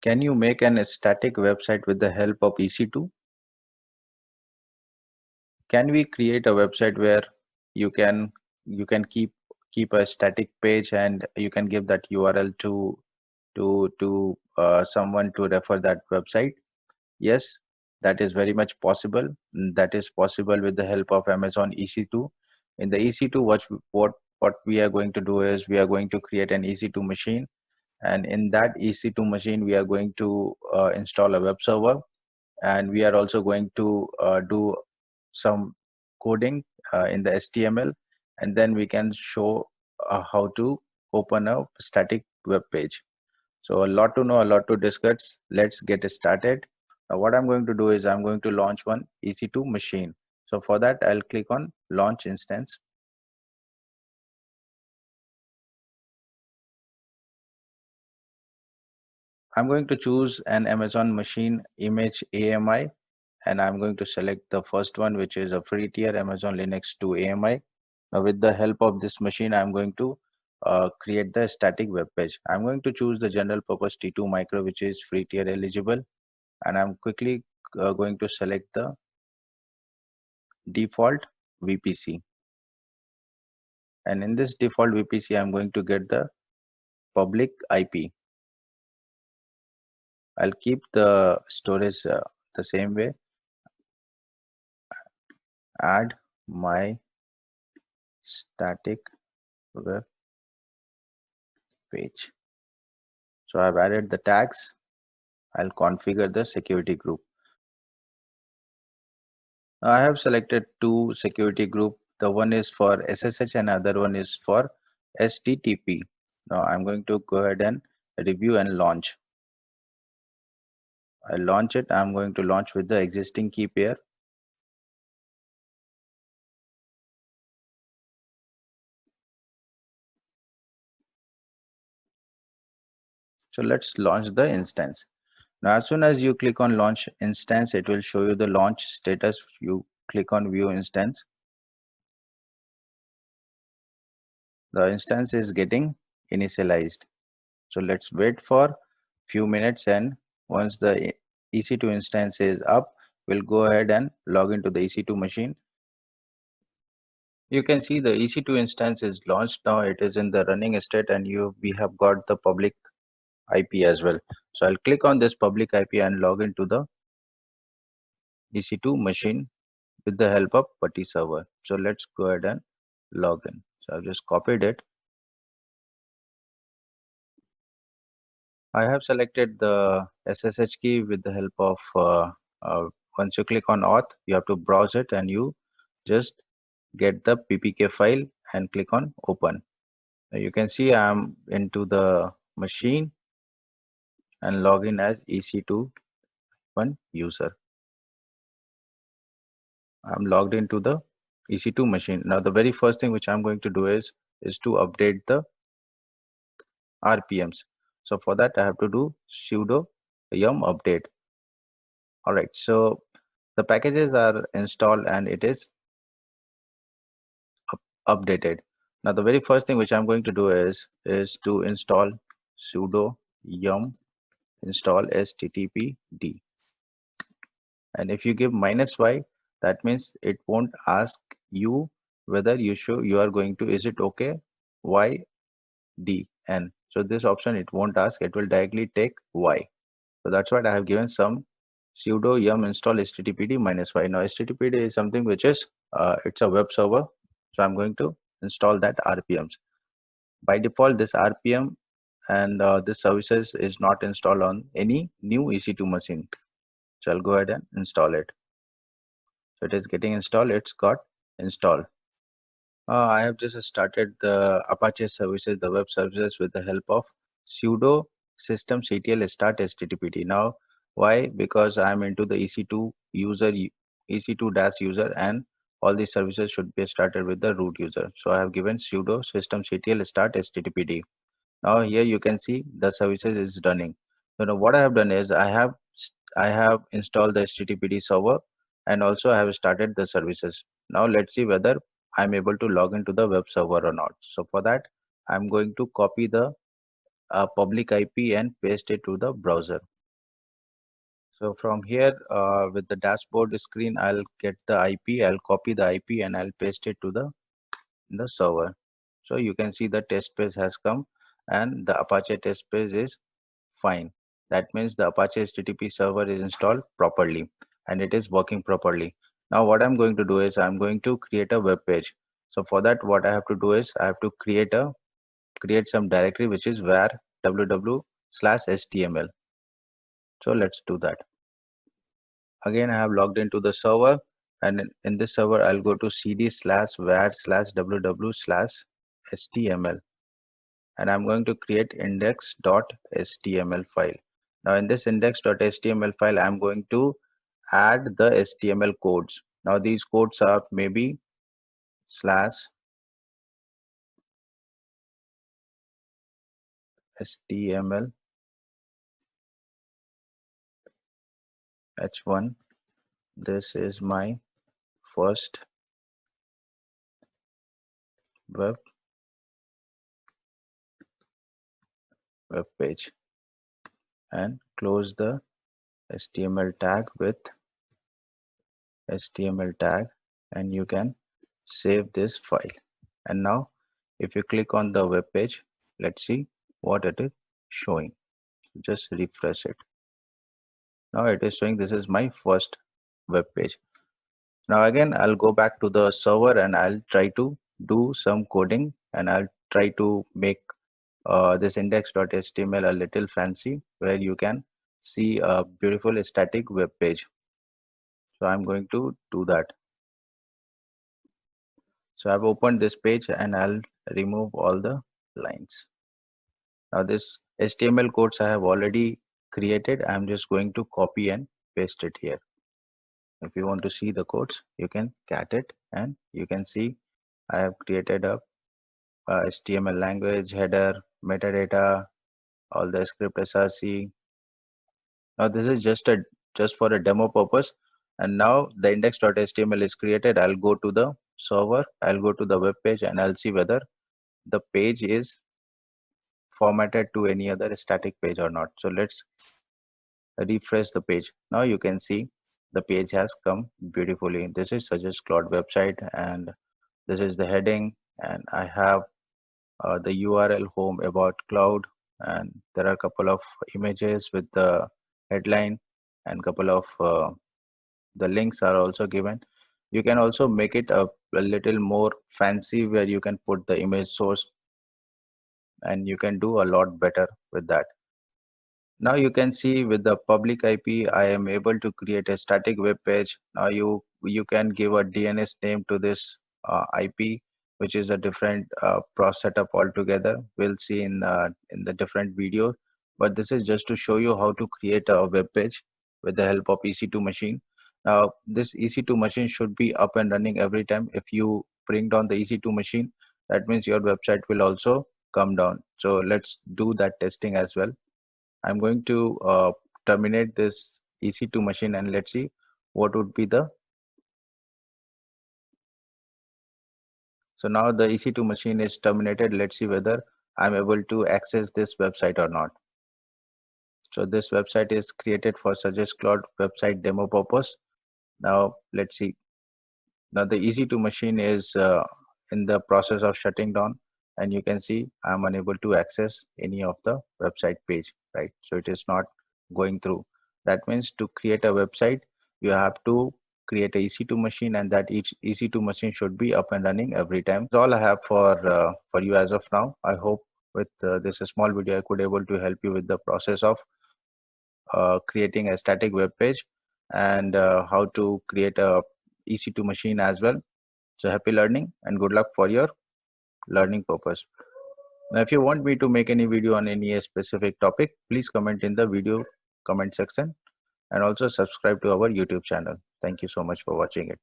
Can you make an static website with the help of EC2? Can we create a website where you can keep a static page and you can give that URL to someone to refer that website? Yes, that is very much possible. That is possible with the help of Amazon EC2. In the EC2, what we are going to do is we are going to create an EC2 machine, and in that EC2 machine we are going to install a web server, and we are also going to do some coding in the HTML, and then we can show how to open a static web page. So a lot to know, a lot to discuss. Let's get started. Now what I'm going to do is I'm going to launch one EC2 machine. So for that I'll click on launch instance. I'm going to choose an Amazon machine image AMI, and I'm going to select the first one, which is a free tier Amazon Linux 2 AMI. Now with the help of this machine, I'm going to create the static web page. I'm going to choose the general purpose T2 micro, which is free tier eligible, and I'm quickly going to select the default VPC. And in this default VPC, I'm going to get the public IP. I'll keep the storage the same way. Add my static web page. So I've added the tags. I'll configure the security group. Now I have selected two security group. The one is for SSH and other one is for STTP. Now I'm going to go ahead and review and launch. I launch it. I'm going to launch with the existing key pair. So let's launch the instance. Now as soon as you click on launch instance, it will show you the launch status. You click on view instance. The instance is getting initialized. So let's wait for few minutes, and once the EC2 instance is up, we'll go ahead and log into the EC2 machine. You can see the EC2 instance is launched now. It is in the running state, and we have got the public IP as well. So I'll click on this public IP and log into the EC2 machine with the help of PuTTY server. So let's go ahead and log in. So I've just copied it. I have selected the SSH key with the help of once you click on auth, you have to browse it and you just get the ppk file and click on open. Now you can see I'm into the machine and log in as EC2 one user. I'm logged into the EC2 machine. Now the very first thing which I'm going to do is to update the RPMs. So for that I have to do sudo yum update. All right, so the packages are installed and it is updated. Now the very first thing which I'm going to do is to install sudo yum install sttpd, and if you give -y, that means it won't ask you whether you are going to, is it okay, y d n. So this option it won't ask, it will directly take y. So that's what I have given some sudo yum install httpd -y. Now httpd is something which is it's a web server, so I'm going to install that RPMs. By default this RPM and this services is not installed on any new EC2 machine. So I'll go ahead and install it. So it is getting installed. It's got installed. I have just started the Apache services, the web services, with the help of sudo systemctl start httpd. Now why? Because I'm into the EC2 user, EC2 dash user, and all these services should be started with the root user. So I have given sudo systemctl start httpd. Now here you can see the services is running. So now what I have done is I have installed the HTTPD server, and also I have started the services. Now let's see whether I'm able to log into the web server or not. So for that I'm going to copy the public IP and paste it to the browser. So from here with the dashboard screen, I'll get the IP, I'll copy the IP and I'll paste it to the server. So you can see the test page has come and the Apache test page is fine. That means the Apache HTTP server is installed properly and it is working properly. Now what I'm going to do is I'm going to create a web page. So for that, what I have to do is I have to create some directory which is var www/html. So let's do that. Again, I have logged into the server, and in this server I'll go to cd/var/www/html, and I'm going to create index.html file. Now in this index.html file, I'm going to add the HTML codes. Now these codes are maybe /html h1. This is my first web page, and close the HTML tag with HTML tag, and you can save this file. And now if you click on the web page, let's see what it is showing. Just refresh it. Now it is showing this is my first web page. Now again, I'll go back to the server and I'll try to do some coding, and I'll try to make this index.html a little fancy, where you can see a beautiful static web page. So I'm going to do that. So I've opened this page and I'll remove all the lines. Now this HTML codes I have already created. I'm just going to copy and paste it here. If you want to see the codes, you can cat it, and you can see I have created a HTML language, header, metadata, all the script src. Now this is just for a demo purpose. And now the index.html is created. I'll go to the server, I'll go to the web page, and I'll see whether the page is formatted to any other static page or not. So let's refresh the page. Now you can see the page has come beautifully. This is Suggest Cloud website, and this is the heading, and I have the URL home about cloud, and there are a couple of images with the headline, and couple of the links are also given. You can also make it a little more fancy, where you can put the image source, and you can do a lot better with that. Now you can see with the public IP, I am able to create a static web page. Now you can give a DNS name to this IP, which is a different process setup altogether. We'll see in the different video, but this is just to show you how to create a web page with the help of EC2 machine. Now this EC2 machine should be up and running every time. If you bring down the EC2 machine, that means your website will also come down. So let's do that testing as well. I'm going to terminate this EC2 machine, and let's see what would be the. So now the EC2 machine is terminated. Let's see whether I'm able to access this website or not. So this website is created for Suggest Cloud website demo purpose. Now let's see. Now the EC2 machine is in the process of shutting down, and you can see I'm unable to access any of the website page, right? So it is not going through. That means to create a website, you have to create a EC2 machine, and that each EC2 machine should be up and running every time. That's all I have for you as of now. I hope with this small video I could able to help you with the process of creating a static web page, and how to create a EC2 machine as well. So happy learning and good luck for your learning purpose. Now, if you want me to make any video on any specific topic, please comment in the video comment section, and also subscribe to our YouTube channel. Thank you so much for watching it.